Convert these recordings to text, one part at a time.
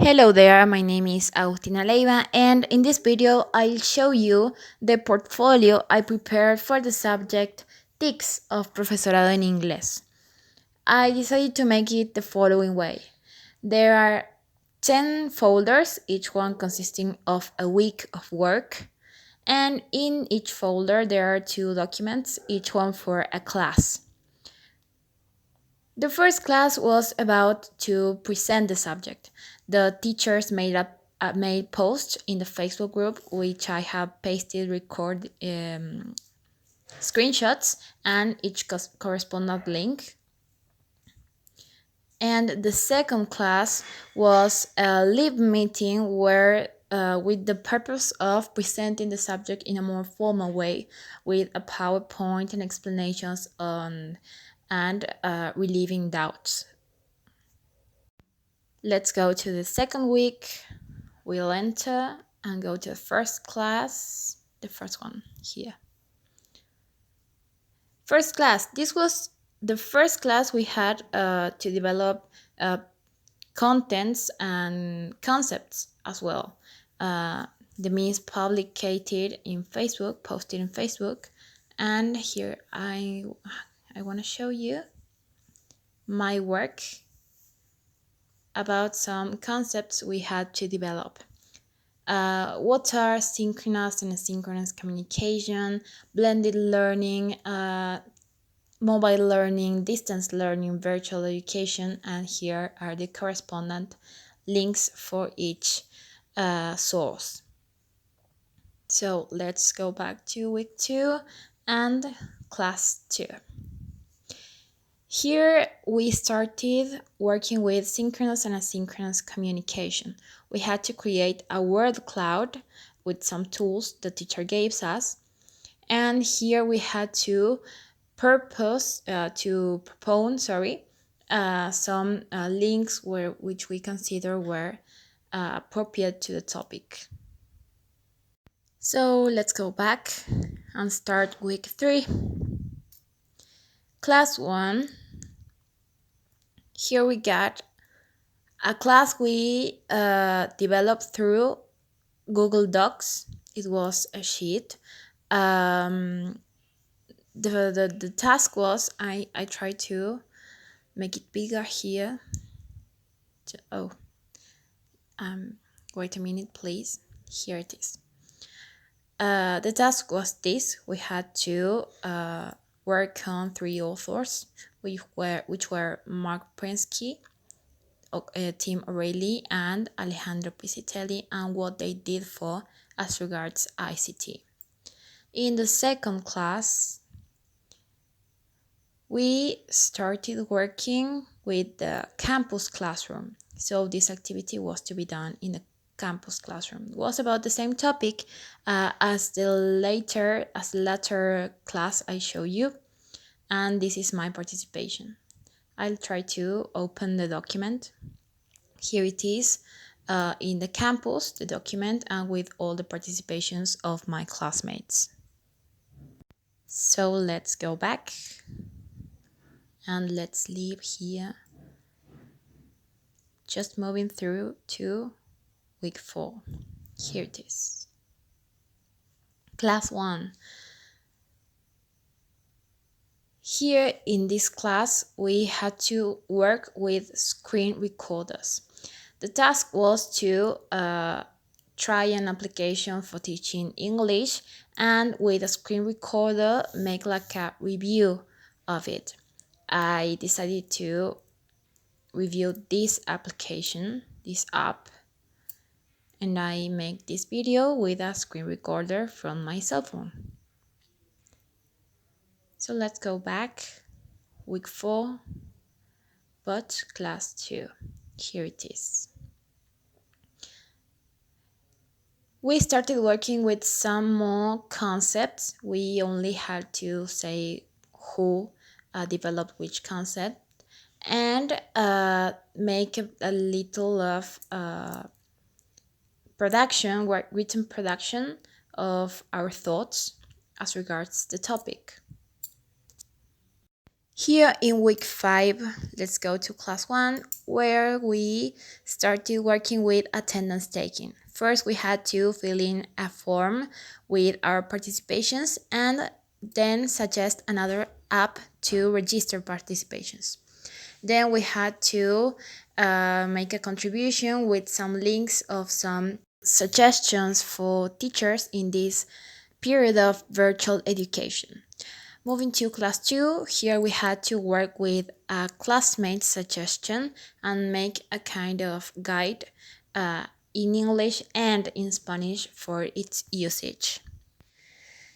Hello there, my name is Agustina Leiva, and in this video I'll show you the portfolio I prepared for the subject TICs of Profesorado in Inglés. I decided to make it the following way. There are 10 folders, each one consisting of a week of work, and in each folder there are 2 documents, each one for a class. The first class was about to present the subject. The teachers made posts in the Facebook group, which I have pasted record screenshots and each correspondent link. And the second class was a live meeting where with the purpose of presenting the subject in a more formal way with a PowerPoint and explanations on and relieving doubts. Let's go to the second week. We'll enter and go to the first class, the first one here. First class, this was the first class we had to develop contents and concepts as well. The means published in Facebook, posted in Facebook, and here I want to show you my work about some concepts we had to develop. What are synchronous and asynchronous communication, blended learning, mobile learning, distance learning, virtual education, and here are the correspondent links for each source. So let's go back to week 2 and class 2. Here we started working with synchronous and asynchronous communication. We had to create a word cloud with some tools the teacher gave us. And here we had to propose some links which we consider were appropriate to the topic. So let's go back and start week 3. Class 1. Here we got a class we developed through Google Docs. It was a sheet. The task was I tried to make it bigger here. Wait a minute, please. Here it is. The task was this. We had to work on 3 authors, which were Mark Prensky, Tim O'Reilly, and Alejandro Piscitelli, and what they did for as regards ICT. In the second class, we started working with the campus classroom. So this activity was to be done in the campus classroom. It was about the same topic as the latter class I show you, and this is my participation. I'll try to open the document. Here it is in the campus, the document, and with all the participations of my classmates. So let's go back and let's leave here. Just moving through to week 4. Here it is. Class 1. Here in this class, we had to work with screen recorders. The task was to try an application for teaching English and with a screen recorder make like a review of it. I decided to review this application, this app, and I make this video with a screen recorder from my cell phone. So let's go back, week 4, but class 2. Here it is. We started working with some more concepts. We only had to say who developed which concept and make a little of written production of our thoughts as regards the topic. Here in week 5, let's go to class 1, where we started working with attendance taking. First, we had to fill in a form with our participations and then suggest another app to register participations. Then we had to make a contribution with some links of some suggestions for teachers in this period of virtual education. Moving to class 2, here we had to work with a classmate suggestion and make a kind of guide in English and in Spanish for its usage.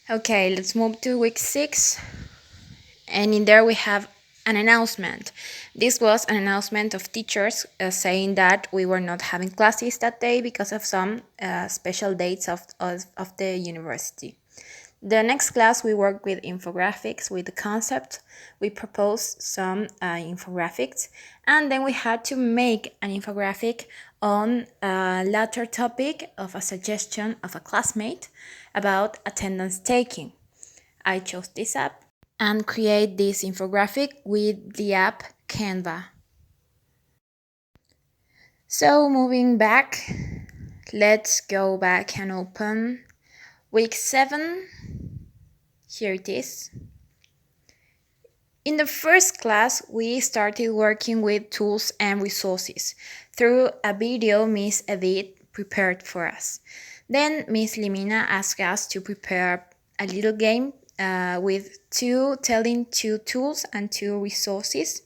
Okay, let's move to week 6, and in there we have an announcement. This was an announcement of teachers saying that we were not having classes that day because of some special dates of the university. The next class, we worked with infographics, with the concept. We proposed some infographics, and then we had to make an infographic on a latter topic of a suggestion of a classmate about attendance taking. I chose this app and create this infographic with the app Canva. So moving back, let's go back and open week 7. Here it is. In the first class, we started working with tools and resources through a video Miss Edith prepared for us. Then Miss Limina asked us to prepare a little game with telling 2 tools and 2 resources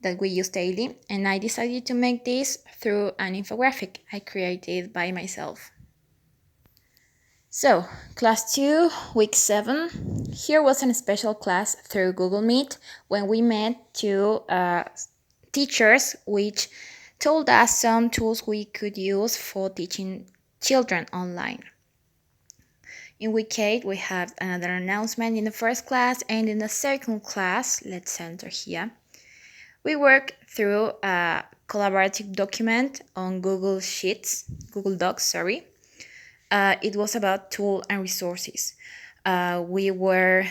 that we use daily, and I decided to make this through an infographic I created by myself. So, class 2, week 7, here was a special class through Google Meet when we met 2 teachers which told us some tools we could use for teaching children online. In week 8, we have another announcement in the first class, and in the second class, let's enter here, we work through a collaborative document on Google Docs. It was about tools and resources. We were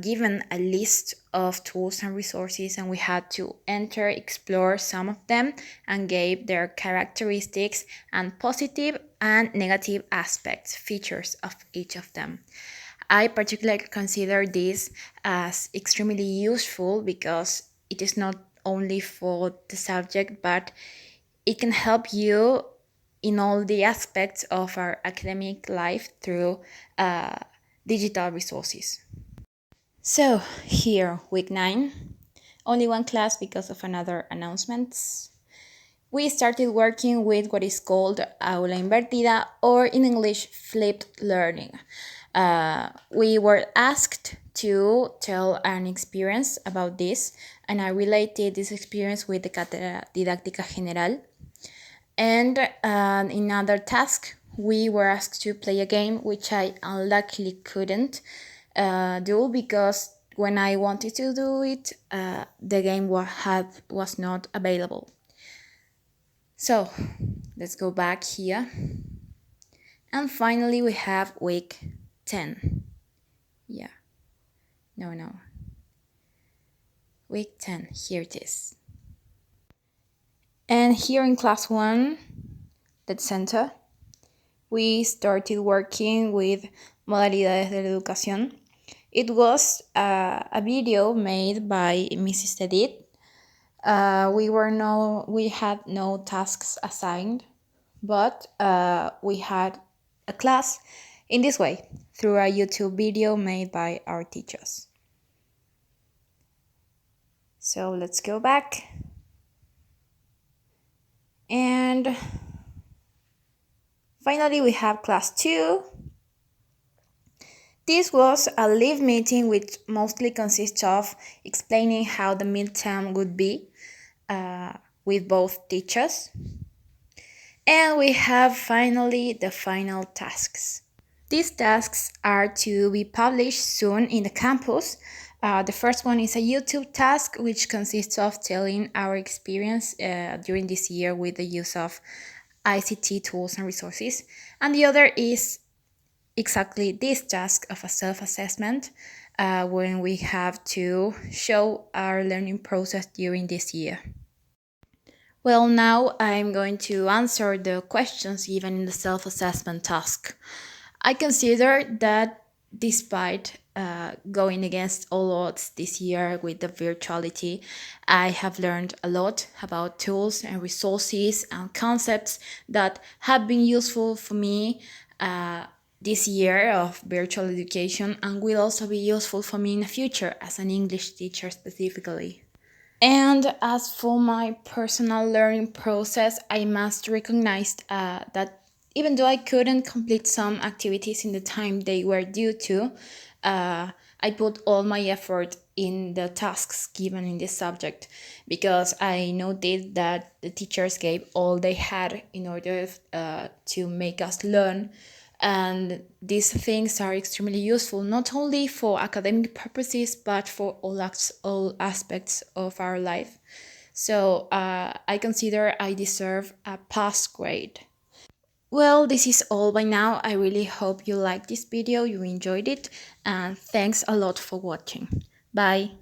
given a list of tools and resources, and we had to explore some of them, and gave their characteristics and positive and negative aspects, features of each of them. I particularly consider this as extremely useful because it is not only for the subject, but it can help you in all the aspects of our academic life through digital resources. So here, week 9, only one class because of another announcements. We started working with what is called aula invertida, or in English, flipped learning. We were asked to tell an experience about this, and I related this experience with the Cátedra Didáctica General. And in another task, we were asked to play a game, which I unluckily couldn't do because when I wanted to do it, the game was not available. So let's go back here. And finally, we have week 10. Week 10, here it is. And here in class 1, that center, we started working with modalidades de la educación. It was a video made by Mrs. Edith. We had no tasks assigned, but we had a class in this way through a YouTube video made by our teachers. So let's go back. And finally, we have class 2. This was a live meeting which mostly consists of explaining how the midterm would be with both teachers. And we have finally the final tasks. These tasks are to be published soon in the campus. The first one is a YouTube task, which consists of telling our experience during this year with the use of ICT tools and resources. And the other is exactly this task of a self-assessment when we have to show our learning process during this year. Well, now I'm going to answer the questions given in the self-assessment task. I consider that despite going against all odds this year with the virtuality, I have learned a lot about tools and resources and concepts that have been useful for me this year of virtual education and will also be useful for me in the future as an English teacher specifically. And as for my personal learning process, I must recognize that even though I couldn't complete some activities in the time they were due to, I put all my effort in the tasks given in this subject because I noticed that the teachers gave all they had in order to make us learn, and these things are extremely useful not only for academic purposes but for all aspects of our life. So I consider I deserve a pass grade. Well, this is all by now. I really hope you liked this video, you enjoyed it, and thanks a lot for watching. Bye.